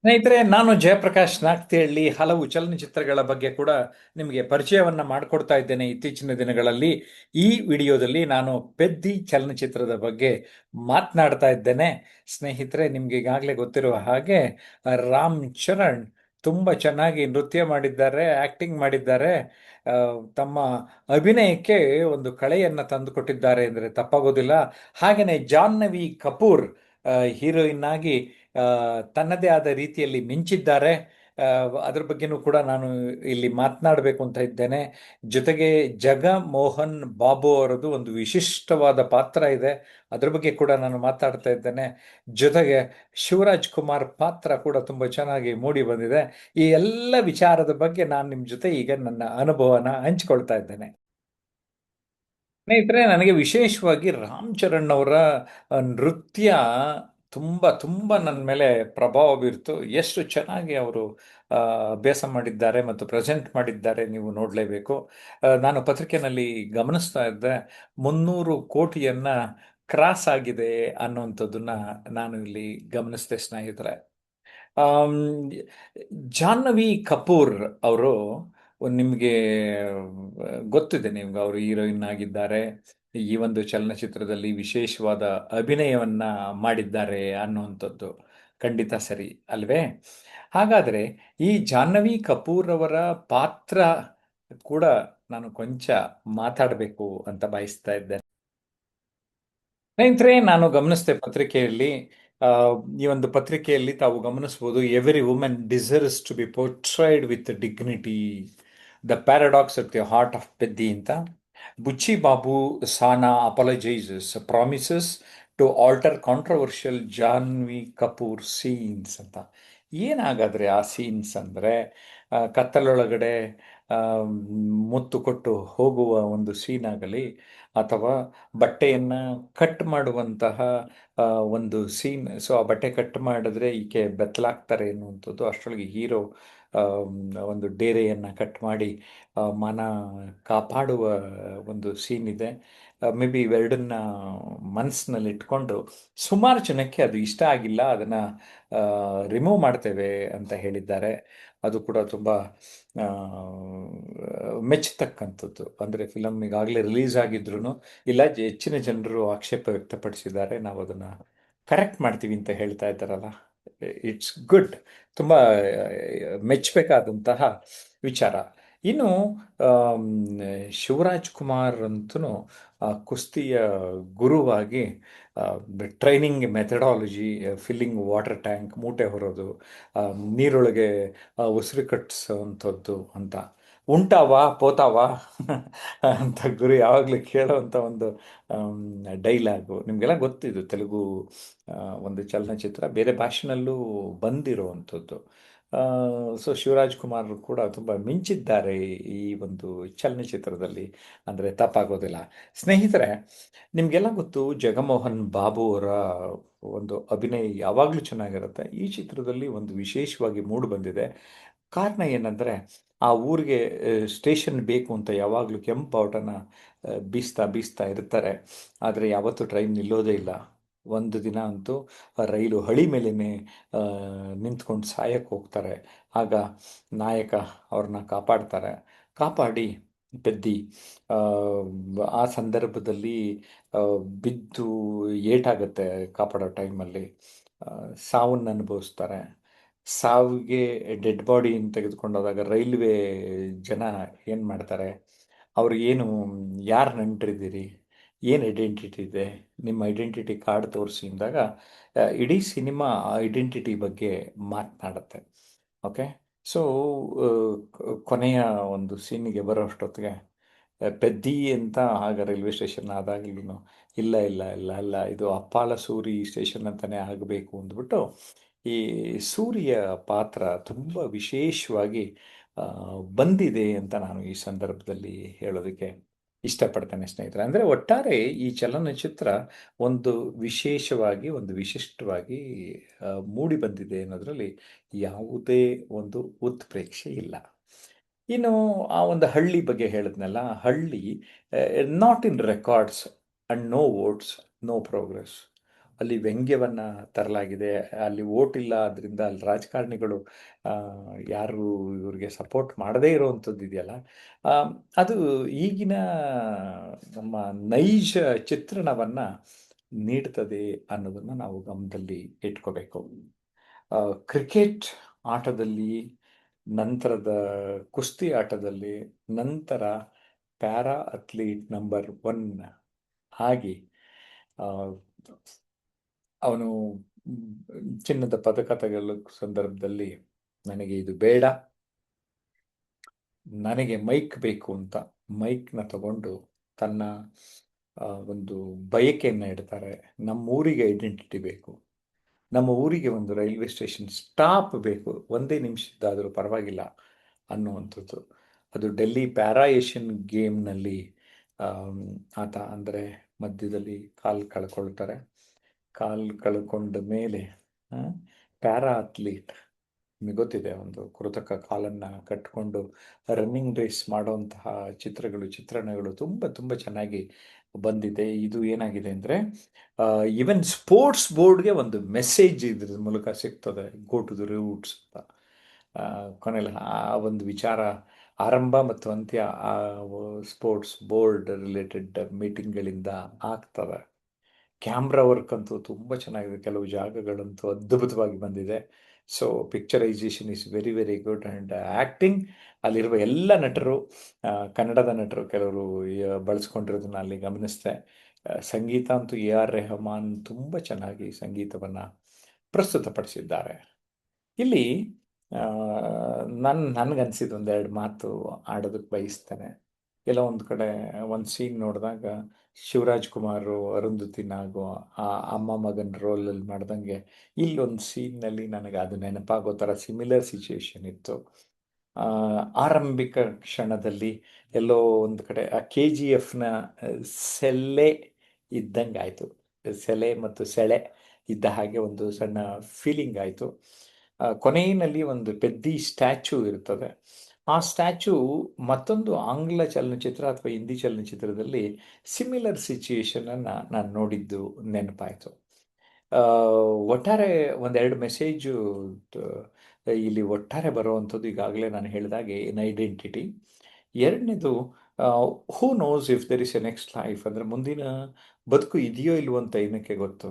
ಸ್ನೇಹಿತರೆ, ನಾನು ಜಯಪ್ರಕಾಶ್ ನಾಗ್ತಿಹಳ್ಳಿ ಹಲವು ಚಲನಚಿತ್ರಗಳ ಬಗ್ಗೆ ಕೂಡ ನಿಮಗೆ ಪರಿಚಯವನ್ನ ಮಾಡಿಕೊಡ್ತಾ ಇದ್ದೇನೆ ಇತ್ತೀಚಿನ ದಿನಗಳಲ್ಲಿ. ಈ ವಿಡಿಯೋದಲ್ಲಿ ನಾನು ಪೆದ್ದಿ ಚಲನಚಿತ್ರದ ಬಗ್ಗೆ ಮಾತನಾಡ್ತಾ ಇದ್ದೇನೆ. ಸ್ನೇಹಿತರೆ, ನಿಮ್ಗೆ ಈಗಾಗಲೇ ಗೊತ್ತಿರುವ ಹಾಗೆ ರಾಮ್ ಚರಣ್ ತುಂಬ ಚೆನ್ನಾಗಿ ನೃತ್ಯ ಮಾಡಿದ್ದಾರೆ, ಆಕ್ಟಿಂಗ್ ಮಾಡಿದ್ದಾರೆ. ಆ, ತಮ್ಮ ಅಭಿನಯಕ್ಕೆ ಒಂದು ಕಳೆಯನ್ನ ತಂದುಕೊಟ್ಟಿದ್ದಾರೆ ಅಂದರೆ ತಪ್ಪಾಗೋದಿಲ್ಲ. ಹಾಗೆಯೇ ಜಾಹ್ನವಿ ಕಪೂರ್ ಹೀರೋಯಿನ್ ಆಗಿ ಆ, ತನ್ನದೇ ಆದ ರೀತಿಯಲ್ಲಿ ಮಿಂಚಿದ್ದಾರೆ. ಆ, ಅದ್ರ ಬಗ್ಗೆನೂ ಕೂಡ ನಾನು ಇಲ್ಲಿ ಮಾತನಾಡಬೇಕು ಅಂತ ಇದ್ದೇನೆ. ಜೊತೆಗೆ ಜಗಮೋಹನ್ ಬಾಬು ಅವರದು ಒಂದು ವಿಶಿಷ್ಟವಾದ ಪಾತ್ರ ಇದೆ, ಅದ್ರ ಬಗ್ಗೆ ಕೂಡ ನಾನು ಮಾತಾಡ್ತಾ ಇದ್ದೇನೆ. ಜೊತೆಗೆ ಶಿವರಾಜ್ ಕುಮಾರ್ ಪಾತ್ರ ಕೂಡ ತುಂಬ ಚೆನ್ನಾಗಿ ಮೂಡಿ ಬಂದಿದೆ. ಈ ಎಲ್ಲ ವಿಚಾರದ ಬಗ್ಗೆ ನಾನು ನಿಮ್ಮ ಜೊತೆ ಈಗ ನನ್ನ ಅನುಭವನ ಹಂಚಿಕೊಳ್ತಾ ಇದ್ದೇನೆ. ಸ್ನೇಹಿತರೆ, ನನಗೆ ವಿಶೇಷವಾಗಿ ರಾಮ್ ಚರಣ್ ಅವರ ನೃತ್ಯ ತುಂಬ ತುಂಬ ನನ್ನ ಮೇಲೆ ಪ್ರಭಾವ ಬೀರ್ತು. ಎಷ್ಟು ಚೆನ್ನಾಗಿ ಅವರು ಅಭ್ಯಾಸ ಮಾಡಿದ್ದಾರೆ ಮತ್ತು ಪ್ರೆಸೆಂಟ್ ಮಾಡಿದ್ದಾರೆ, ನೀವು ನೋಡಲೇಬೇಕು. ನಾನು ಪತ್ರಿಕೆಯಲ್ಲಿ ಗಮನಿಸ್ತಾ ಇದ್ದೆ, 300 ಕೋಟಿಯನ್ನ ಕ್ರಾಸ್ ಆಗಿದೆ ಅನ್ನುವಂಥದ್ದನ್ನ ನಾನು ಇಲ್ಲಿ ಗಮನಿಸಿದೆ ಸ್ನೇಹಿತರೆ. ಆಮ್, ಜಾಹ್ನವಿ ಕಪೂರ್ ಅವರು ನಿಮಗೆ ಗೊತ್ತಿದೆ, ನಿಮ್ಗೆ ಅವರು ಹೀರೋಯಿನ್ ಆಗಿದ್ದಾರೆ. ಈ ಒಂದು ಚಲನಚಿತ್ರದಲ್ಲಿ ವಿಶೇಷವಾದ ಅಭಿನಯವನ್ನ ಮಾಡಿದ್ದಾರೆ ಅನ್ನುವಂಥದ್ದು ಖಂಡಿತ ಸರಿ ಅಲ್ವೇ? ಹಾಗಾದರೆ ಈ ಜಾಹ್ನವಿ ಕಪೂರ್ ಅವರ ಪಾತ್ರ ಕೂಡ ನಾನು ಕೊಂಚ ಮಾತಾಡಬೇಕು ಅಂತ ಬಯಸ್ತಾ ಇದ್ದೇನೆ. ಸ್ನೇಹಿತರೆ, ನಾನು ಗಮನಿಸಿದೆ ಪತ್ರಿಕೆಯಲ್ಲಿ, ಆ, ಈ ಒಂದು ಪತ್ರಿಕೆಯಲ್ಲಿ ತಾವು ಗಮನಿಸಬಹುದು, every women deserves to be portrayed with dignity, the paradox at the heart of Peddi ಅಂತ. Buchi Babu Sana apologises promises to alter controversial Janhvi Kapoor scenes ಅಂತ. ಏನಾಗಾದ್ರೆ ಆ ಸೀನ್ಸ್ ಅಂದರೆ, ಕತ್ತಲೊಳಗಡೆ ಆ, ಮುತ್ತು ಕೊಟ್ಟು ಹೋಗುವ ಒಂದು ಸೀನ್ ಆಗಲಿ, ಅಥವಾ ಬಟ್ಟೆಯನ್ನು ಕಟ್ ಮಾಡುವಂತಹ ಆ, ಒಂದು ಸೀನ್. ಸೊ ಆ ಬಟ್ಟೆ ಕಟ್ ಮಾಡಿದ್ರೆ ಈಕೆ ಬೆತ್ತಲಾಗ್ತಾರೆ ಎನ್ನುವಂಥದ್ದು. ಅಷ್ಟರೊಳಗೆ ಹೀರೋ ಒಂದು ಡೇರೆಯನ್ನು ಕಟ್ ಮಾಡಿ ಮಾನ ಕಾಪಾಡುವ ಒಂದು ಸೀನ್ ಇದೆ. ಮೇ ಬಿ ಇವೆರಡನ್ನ ಮನಸ್ಸಿನಲ್ಲಿ ಇಟ್ಕೊಂಡು ಸುಮಾರು ಜನಕ್ಕೆ ಅದು ಇಷ್ಟ ಆಗಿಲ್ಲ, ಅದನ್ನು ರಿಮೂವ್ ಮಾಡ್ತೇವೆ ಅಂತ ಹೇಳಿದ್ದಾರೆ. ಅದು ಕೂಡ ತುಂಬ ಆ, ಮೆಚ್ಚತಕ್ಕಂಥದ್ದು. ಅಂದರೆ ಫಿಲಮ್ ಈಗಾಗಲೇ ರಿಲೀಸ್ ಆಗಿದ್ರು ಇಲ್ಲ, ಹೆಚ್ಚಿನ ಜನರು ಆಕ್ಷೇಪ ವ್ಯಕ್ತಪಡಿಸಿದ್ದಾರೆ. ನಾವು ಅದನ್ನು ಕರೆಕ್ಟ್ ಮಾಡ್ತೀವಿ ಅಂತ ಹೇಳ್ತಾ ಇದ್ದಾರಲ್ಲ, ಇಟ್ಸ್ ಗುಡ್. ತುಂಬ ಮೆಚ್ಚಬೇಕಾದಂತಹ ವಿಚಾರ. ಇನ್ನು ಆಮ್, ಶಿವರಾಜ್ ಕುಮಾರ್ ಅಂತೂ ಕುಸ್ತಿಯ ಗುರುವಾಗಿ training methodology, filling water tank, ಮೂಟೆ ಹೊರೋದು, ನೀರೊಳಗೆ ಉಸಿರು ಕಟ್ಟಿಸೋವಂಥದ್ದು ಅಂತ, ಉಂಟಾವಾ ಪೋತಾವಾ ಅಂತ ಗುರು ಯಾವಾಗಲೂ ಕೇಳೋವಂಥ ಒಂದು ಡೈಲಾಗು ನಿಮಗೆಲ್ಲ ಗೊತ್ತಿದ್ದು. ತೆಲುಗು ಆ, ಒಂದು ಚಲನಚಿತ್ರ, ಬೇರೆ ಭಾಷೆನಲ್ಲೂ ಬಂದಿರುವಂಥದ್ದು. ಸೊ ಶಿವರಾಜ್ ಕುಮಾರ್ ಕೂಡ ತುಂಬ ಮಿಂಚಿದ್ದಾರೆ ಈ ಒಂದು ಚಲನಚಿತ್ರದಲ್ಲಿ, ಅಂದರೆ ತಪ್ಪಾಗೋದಿಲ್ಲ. ಸ್ನೇಹಿತರೆ, ನಿಮಗೆಲ್ಲ ಗೊತ್ತು, ಜಗಮೋಹನ್ ಬಾಬು ಅವರ ಒಂದು ಅಭಿನಯ ಯಾವಾಗಲೂ ಚೆನ್ನಾಗಿರುತ್ತೆ. ಈ ಚಿತ್ರದಲ್ಲಿ ಒಂದು ವಿಶೇಷವಾಗಿ ಮೂಡಿ ಬಂದಿದೆ. ಕಾರಣ ಏನಂದರೆ, ಆ ಊರಿಗೆ ಸ್ಟೇಷನ್ ಬೇಕು ಅಂತ ಯಾವಾಗಲೂ ಕೆಂಪು ಬಾವುಟನ ಬೀಸ್ತಾ ಬೀಸ್ತಾ ಇರ್ತಾರೆ. ಆದರೆ ಯಾವತ್ತೂ ಟ್ರೈನ್ ನಿಲ್ಲೋದೇ ಇಲ್ಲ. ಒಂದು ದಿನ ಅಂತೂ ಆ ರೈಲು ಹಳಿ ಮೇಲೇ ನಿಂತ್ಕೊಂಡು ಸಾಯಕ್ಕೆ ಹೋಗ್ತಾರೆ. ಆಗ ನಾಯಕ ಅವ್ರನ್ನ ಕಾಪಾಡ್ತಾರೆ. ಕಾಪಾಡಿ ಪೆದ್ದಿ ಆ, ಆ ಸಂದರ್ಭದಲ್ಲಿ ಆ, ಬಿದ್ದು ಏಟಾಗುತ್ತೆ. ಕಾಪಾಡೋ ಟೈಮಲ್ಲಿ ಸಾವನ್ನು ಅನುಭವಿಸ್ತಾರೆ. ಸಾವಿಗೆ ಡೆಡ್ ಬಾಡಿಯನ್ನು ತೆಗೆದುಕೊಂಡು ಹೋದಾಗ ರೈಲ್ವೆ ಜನ ಏನು ಮಾಡ್ತಾರೆ, ಅವ್ರಿಗೇನು, ಯಾರು ನೆಂಟರಿದ್ದೀರಿ, ಏನು ಐಡೆಂಟಿಟಿ ಇದೆ, ನಿಮ್ಮ ಐಡೆಂಟಿಟಿ ಕಾರ್ಡ್ ತೋರಿಸಿ ಅಂದಾಗ ಇಡೀ ಸಿನಿಮಾ ಐಡೆಂಟಿಟಿ ಬಗ್ಗೆ ಮಾತನಾಡುತ್ತೆ. ಓಕೆ. ಸೊ ಕೊನೆಯ ಒಂದು ಸೀನಿಗೆ ಬರೋ ಅಷ್ಟೊತ್ತಿಗೆ ಪೆದ್ದಿ ಅಂತ ಆಗ ರೈಲ್ವೆ ಸ್ಟೇಷನ್ ಆದಾಗ್ಲೂ, ಇಲ್ಲ ಇಲ್ಲ ಇಲ್ಲ ಅಲ್ಲ, ಇದು ಅಪ್ಪಾಲ ಸೂರಿ ಸ್ಟೇಷನ್ ಅಂತಲೇ ಆಗಬೇಕು ಅಂದ್ಬಿಟ್ಟು ಈ ಸೂರಿಯ ಪಾತ್ರ ತುಂಬ ವಿಶೇಷವಾಗಿ ಆ, ಬಂದಿದೆ ಅಂತ ನಾನು ಈ ಸಂದರ್ಭದಲ್ಲಿ ಹೇಳೋದಕ್ಕೆ ಇಷ್ಟಪಡ್ತೇನೆ ಸ್ನೇಹಿತರೆ. ಅಂದರೆ ಒಟ್ಟಾರೆ ಈ ಚಲನಚಿತ್ರ ಒಂದು ವಿಶೇಷವಾಗಿ, ಒಂದು ವಿಶಿಷ್ಟವಾಗಿ ಮೂಡಿ ಬಂದಿದೆ ಅನ್ನೋದರಲ್ಲಿ ಯಾವುದೇ ಒಂದು ಉತ್ಪ್ರೇಕ್ಷೆ ಇಲ್ಲ. ಇನ್ನು ಆ ಒಂದು ಹಳ್ಳಿ ಬಗ್ಗೆ ಹೇಳಿದ್ನಲ್ಲ, ಹಳ್ಳಿ not in records and no votes, no progress. ಅಲ್ಲಿ ವ್ಯಂಗ್ಯವನ್ನು ತರಲಾಗಿದೆ. ಅಲ್ಲಿ ಓಟ್ ಇಲ್ಲ, ಅದರಿಂದ ಅಲ್ಲಿ ರಾಜಕಾರಣಿಗಳು ಆ, ಯಾರು ಇವ್ರಿಗೆ ಸಪೋರ್ಟ್ ಮಾಡದೇ ಇರುವಂಥದ್ದು ಇದೆಯಲ್ಲ, ಆ, ಅದು ಈಗಿನ ನಮ್ಮ ನೈಜ ಚಿತ್ರಣವನ್ನು ನೀಡ್ತದೆ ಅನ್ನೋದನ್ನು ನಾವು ಗಮನದಲ್ಲಿ ಇಟ್ಕೋಬೇಕು. ಕ್ರಿಕೆಟ್ ಆಟದಲ್ಲಿ, ನಂತರದ ಕುಸ್ತಿ ಆಟದಲ್ಲಿ, ನಂತರ ಪ್ಯಾರಾ ಅಥ್ಲೀಟ್ ನಂಬರ್ 1 ಆಗಿ ಆ, ಅವನು ಚಿನ್ನದ ಪದಕ ತಗೊಳ್ಳೋ ಸಂದರ್ಭದಲ್ಲಿ ನನಗೆ ಇದು ಬೇಡ, ನನಗೆ ಮೈಕ್ ಬೇಕು ಅಂತ ಮೈಕ್ನ ತಗೊಂಡು ತನ್ನ ಒಂದು ಬಯಕೆಯನ್ನು ಇಡ್ತಾರೆ. ನಮ್ಮೂರಿಗೆ ಐಡೆಂಟಿಟಿ ಬೇಕು, ನಮ್ಮ ಊರಿಗೆ ಒಂದು ರೈಲ್ವೆ ಸ್ಟೇಷನ್ ಸ್ಟಾಪ್ ಬೇಕು, ಒಂದೇ ನಿಮಿಷದ್ದಾದರೂ ಪರವಾಗಿಲ್ಲ ಅನ್ನುವಂಥದ್ದು. ಅದು ಡೆಲ್ಲಿ ಪ್ಯಾರಾ ಏಷ್ಯನ್ ಗೇಮ್ನಲ್ಲಿ ಆತ ಅಂದರೆ ಮಧ್ಯದಲ್ಲಿ ಕಾಲು ಕಳ್ಕೊಳ್ತಾರೆ. ಕಾಲು ಕಳ್ಕೊಂಡ ಮೇಲೆ ಪ್ಯಾರಾ ಅಥ್ಲೀಟ್, ನಿಮಗೆ ಗೊತ್ತಿದೆ, ಒಂದು ಕೃತಕ ಕಾಲನ್ನು ಕಟ್ಟಿಕೊಂಡು ರನ್ನಿಂಗ್ ರೇಸ್ ಮಾಡುವಂತಹ ಚಿತ್ರಣಗಳು ತುಂಬ ತುಂಬ ಚೆನ್ನಾಗಿ ಬಂದಿದೆ. ಇದು ಏನಾಗಿದೆ ಅಂದರೆ, ಈವನ್ ಸ್ಪೋರ್ಟ್ಸ್ ಬೋರ್ಡ್ಗೆ ಒಂದು ಮೆಸೇಜ್ ಇದ್ರ ಮೂಲಕ ಸಿಗ್ತದೆ, ಗೋ ಟು ದ ರೂಟ್ಸ್ ಅಂತ. ಕೊನೆಯಲ್ಲಿ ಆ ಒಂದು ವಿಚಾರ ಆರಂಭ ಮತ್ತು ಅಂತ್ಯ ಆ ಸ್ಪೋರ್ಟ್ಸ್ ಬೋರ್ಡ್ ರಿಲೇಟೆಡ್ ಮೀಟಿಂಗ್ಗಳಿಂದ ಆಗ್ತದೆ. ಕ್ಯಾಮ್ರಾ ವರ್ಕ್ ಅಂತೂ ತುಂಬ ಚೆನ್ನಾಗಿದೆ, ಕೆಲವು ಜಾಗಗಳಂತೂ ಅದ್ಭುತವಾಗಿ ಬಂದಿದೆ. So picturisation is very very good. And acting, ಅಲ್ಲಿರುವ ಎಲ್ಲ ನಟರು, ಕನ್ನಡದ ನಟರು ಕೆಲವರು ಬಳಸ್ಕೊಂಡಿರೋದನ್ನ ಅಲ್ಲಿ ಗಮನಿಸಿದೆ. ಸಂಗೀತ ಅಂತೂ AR ರೆಹಮಾನ್ ತುಂಬ ಚೆನ್ನಾಗಿ ಸಂಗೀತವನ್ನು ಪ್ರಸ್ತುತಪಡಿಸಿದ್ದಾರೆ. ಇಲ್ಲಿ ನನಗನ್ಸಿದ ಒಂದೆರಡು ಮಾತು ಆಡೋದಕ್ಕೆ ಬಯಸ್ತೇನೆ. ಎಲ್ಲ ಒಂದು ಕಡೆ ಒಂದು ಸೀನ್ ನೋಡಿದಾಗ ಶಿವರಾಜ್ ಕುಮಾರ್ ಅರುಂಧತಿ ನಾಗು ಆ ಅಮ್ಮ ಮಗನ ರೋಲಲ್ಲಿ ಮಾಡ್ದಂಗೆ ಇಲ್ಲೊಂದು ಸೀನ್ನಲ್ಲಿ ನನಗೆ ಅದು ನೆನಪಾಗೋ ಥರ ಸಿಮಿಲರ್ ಸಿಚುವೇಶನ್ ಇತ್ತು. ಆರಂಭಿಕ ಕ್ಷಣದಲ್ಲಿ ಎಲ್ಲೋ ಒಂದು ಕಡೆ ಆ KGFನ ಸೆಲೆ ಇದ್ದಂಗೆ ಆಯಿತು. ಸೆಲೆ ಮತ್ತು ಸೆಳೆ ಇದ್ದ ಹಾಗೆ ಒಂದು ಸಣ್ಣ ಫೀಲಿಂಗ್ ಆಯಿತು. ಕೊನೆಯಲ್ಲಿ ಒಂದು ಪೆದ್ದಿ ಸ್ಟ್ಯಾಚು ಇರ್ತದೆ. ಆ ಸ್ಟ್ಯಾಚು ಮತ್ತೊಂದು ಆಂಗ್ಲ ಚಲನಚಿತ್ರ ಅಥವಾ ಹಿಂದಿ ಚಲನಚಿತ್ರದಲ್ಲಿ ಸಿಮಿಲರ್ ಸಿಚುಯೇಷನನ್ನು ನಾನು ನೋಡಿದ್ದು ನೆನಪಾಯಿತು. ಒಟ್ಟಾರೆ ಒಂದೆರಡು ಮೆಸೇಜು ಇಲ್ಲಿ ಒಟ್ಟಾರೆ ಬರುವಂಥದ್ದು, ಈಗಾಗಲೇ ನಾನು ಹೇಳಿದಾಗೆ ಇನ್ ಐಡೆಂಟಿಟಿ. ಎರಡನೇದು, who knows if there is A next life, ಅಂದರೆ ಮುಂದಿನ ಬದುಕು ಇದೆಯೋ ಇಲ್ವೋ ಅಂತ ಏನಕ್ಕೆ ಗೊತ್ತು.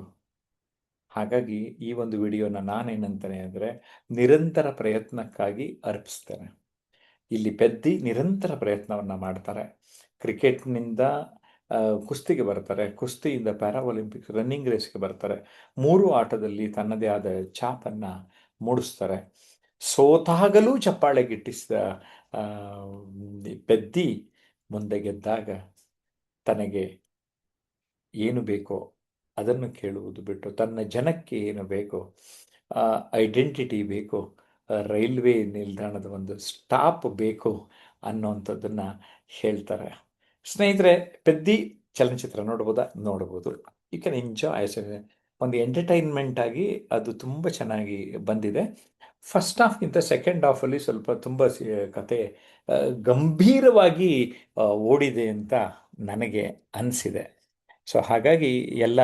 ಹಾಗಾಗಿ ಈ ಒಂದು ವಿಡಿಯೋನ ನಾನೇನಂತಾನೆ ಅಂದರೆ, ನಿರಂತರ ಪ್ರಯತ್ನಕ್ಕಾಗಿ ಅರ್ಪಿಸ್ತೇನೆ. ಇಲ್ಲಿ ಪೆದ್ದಿ ನಿರಂತರ ಪ್ರಯತ್ನವನ್ನು ಮಾಡ್ತಾರೆ. ಕ್ರಿಕೆಟ್ನಿಂದ ಕುಸ್ತಿಗೆ ಬರ್ತಾರೆ, ಕುಸ್ತಿಯಿಂದ ಪ್ಯಾರಾ ಒಲಿಂಪಿಕ್ಸ್ ರನ್ನಿಂಗ್ ರೇಸ್ಗೆ ಬರ್ತಾರೆ. 3 ಆಟದಲ್ಲಿ ತನ್ನದೇ ಆದ ಛಾಪನ್ನು ಮೂಡಿಸ್ತಾರೆ. ಸೋತಾಗಲೂ ಚಪ್ಪಾಳೆ ಗಿಟ್ಟಿಸಿದ ಪೆದ್ದಿ ಮುಂದೆ ಗೆದ್ದಾಗ ತನಗೆ ಏನು ಬೇಕೋ ಅದನ್ನು ಕೇಳುವುದು ಬಿಟ್ಟು, ತನ್ನ ಜನಕ್ಕೆ ಏನು ಬೇಕೋ, ಐಡೆಂಟಿಟಿ ಬೇಕು, ರೈಲ್ವೆ ನಿಲ್ದಾಣದ ಒಂದು ಸ್ಟಾಪ್ ಬೇಕು ಅನ್ನೋವಂಥದ್ದನ್ನು ಹೇಳ್ತಾರೆ. ಸ್ನೇಹಿತರೆ, ಪೆದ್ದಿ ಚಲನಚಿತ್ರ ನೋಡ್ಬೋದಾ? ನೋಡ್ಬೋದು. You can enjoy. ಒಂದು ಎಂಟರ್ಟೈನ್ಮೆಂಟ್ ಆಗಿ ಅದು ತುಂಬ ಚೆನ್ನಾಗಿ ಬಂದಿದೆ. ಫಸ್ಟ್ ಹಾಫ್ಗಿಂತ ಸೆಕೆಂಡ್ ಹಾಫಲ್ಲಿ ಸ್ವಲ್ಪ ತುಂಬ ಕತೆ ಗಂಭೀರವಾಗಿ ಓಡಿದೆ ಅಂತ ನನಗೆ ಅನಿಸಿದೆ. ಸೊ ಹಾಗಾಗಿ ಎಲ್ಲ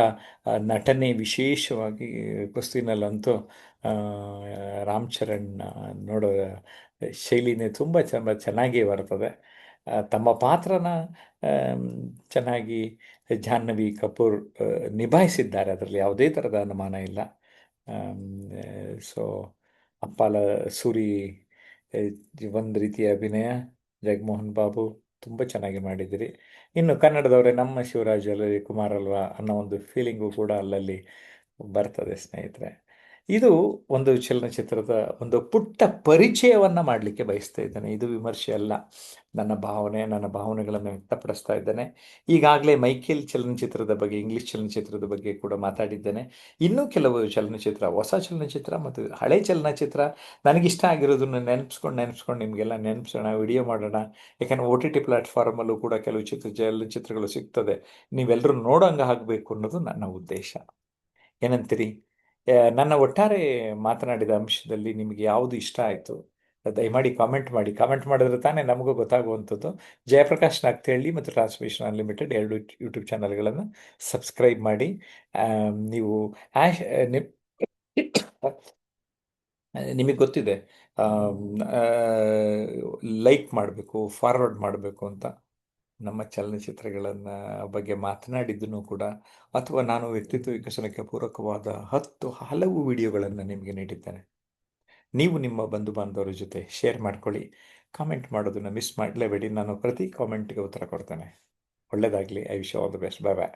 ನಟನೆ, ವಿಶೇಷವಾಗಿ ಕುಸ್ತಿನಲ್ಲಂತೂ ಆ, ರಾಮ್ ಚರಣ್ ನೋಡೋ ಶೈಲಿನೇ ತುಂಬ ಚೆನ್ನಾಗಿ ಬರ್ತದೆ. ತಮ್ಮ ಪಾತ್ರನ ಚೆನ್ನಾಗಿ ಜಾಹ್ನವಿ ಕಪೂರ್ ನಿಭಾಯಿಸಿದ್ದಾರೆ, ಅದರಲ್ಲಿ ಯಾವುದೇ ಥರದ ಅನುಮಾನ ಇಲ್ಲ. ಸೊ ಅಪ್ಪಾಲ ಸೂರಿ ಒಂದು ರೀತಿಯ ಅಭಿನಯ, ಜಗಮೋಹನ್ ಬಾಬು ತುಂಬ ಚೆನ್ನಾಗಿ ಮಾಡಿದಿರಿ. ಇನ್ನು ಕನ್ನಡದವರೇ ನಮ್ಮ ಶಿವರಾಜ್ ಅಲ್ಲಲ್ಲಿ ಕುಮಾರ್ ಅಲ್ವಾ ಅನ್ನೋ ಒಂದು ಫೀಲಿಂಗು ಕೂಡ ಅಲ್ಲಲ್ಲಿ ಬರ್ತದೆ. ಸ್ನೇಹಿತರೆ, ಇದು ಒಂದು ಚಲನಚಿತ್ರದ ಒಂದು ಪುಟ್ಟ ಪರಿಚಯವನ್ನು ಮಾಡಲಿಕ್ಕೆ ಬಯಸ್ತಾ ಇದ್ದೇನೆ. ಇದು ವಿಮರ್ಶೆ ಅಲ್ಲ, ನನ್ನ ಭಾವನೆಗಳನ್ನು ವ್ಯಕ್ತಪಡಿಸ್ತಾ ಇದ್ದೇನೆ. ಈಗಾಗಲೇ ಮೈಕೇಲ್ ಚಲನಚಿತ್ರದ ಬಗ್ಗೆ, ಇಂಗ್ಲೀಷ್ ಚಲನಚಿತ್ರದ ಬಗ್ಗೆ ಕೂಡ ಮಾತಾಡಿದ್ದೇನೆ. ಇನ್ನೂ ಕೆಲವು ಚಲನಚಿತ್ರ, ಹೊಸ ಚಲನಚಿತ್ರ ಮತ್ತು ಹಳೆ ಚಲನಚಿತ್ರ ನನಗಿಷ್ಟ ಆಗಿರೋದನ್ನು ನೆನೆಸ್ಕೊಂಡು ನಿಮಗೆಲ್ಲ ನೆನಪಿಸೋಣ, ವಿಡಿಯೋ ಮಾಡೋಣ. ಯಾಕೆಂದರೆ OTT ಪ್ಲ್ಯಾಟ್ಫಾರ್ಮಲ್ಲೂ ಕೂಡ ಕೆಲವು ಚಲನಚಿತ್ರಗಳು ಸಿಗ್ತದೆ, ನೀವೆಲ್ಲರೂ ನೋಡೋಂಗೆ ಆಗಬೇಕು ಅನ್ನೋದು ನನ್ನ ಉದ್ದೇಶ. ಏನಂತೀರಿ? ನನ್ನ ಒಟ್ಟಾರೆ ಮಾತನಾಡಿದ ಅಂಶದಲ್ಲಿ ನಿಮಗೆ ಯಾವುದು ಇಷ್ಟ ಆಯಿತು? ದಯಮಾಡಿ ಕಾಮೆಂಟ್ ಮಾಡಿ. ಕಾಮೆಂಟ್ ಮಾಡಿದ್ರೆ ತಾನೇ ನಮಗೂ ಗೊತ್ತಾಗುವಂಥದ್ದು. ಜಯಪ್ರಕಾಶ್ ನಾಗ್ತಿಹಳ್ಳಿ ಮತ್ತು ಟ್ರಾನ್ಸ್ಮಿಷನ್ ಅನ್ಲಿಮಿಟೆಡ್ ಎರಡು ಯೂಟ್ಯೂಬ್ ಚಾನಲ್ಗಳನ್ನು ಸಬ್ಸ್ಕ್ರೈಬ್ ಮಾಡಿ. ನೀವು ಆ್ಯಶ್ ನಿಮ್ ನಿಮಗೆ ಗೊತ್ತಿದೆ, ಲೈಕ್ ಮಾಡಬೇಕು, ಫಾರ್ವರ್ಡ್ ಮಾಡಬೇಕು ಅಂತ. ನಮ್ಮ ಚಲನಚಿತ್ರಗಳನ್ನು ಬಗ್ಗೆ ಮಾತನಾಡಿದ್ದನ್ನು ಕೂಡ, ಅಥವಾ ನಾನು ವ್ಯಕ್ತಿತ್ವ ವಿಕಸನಕ್ಕೆ ಪೂರಕವಾದ ಹಲವು ವಿಡಿಯೋಗಳನ್ನು ನಿಮಗೆ ನೀಡಿದ್ದೇನೆ. ನೀವು ನಿಮ್ಮ ಬಂಧು ಬಾಂಧವರ ಜೊತೆ ಶೇರ್ ಮಾಡ್ಕೊಳ್ಳಿ. ಕಾಮೆಂಟ್ ಮಾಡೋದನ್ನು ಮಿಸ್ ಮಾಡಲೇಬೇಡಿ. ನಾನು ಪ್ರತಿ ಕಾಮೆಂಟ್ಗೆ ಉತ್ತರ ಕೊಡ್ತೇನೆ. ಒಳ್ಳೆಯದಾಗಲಿ. I wish all the best. Bye bye.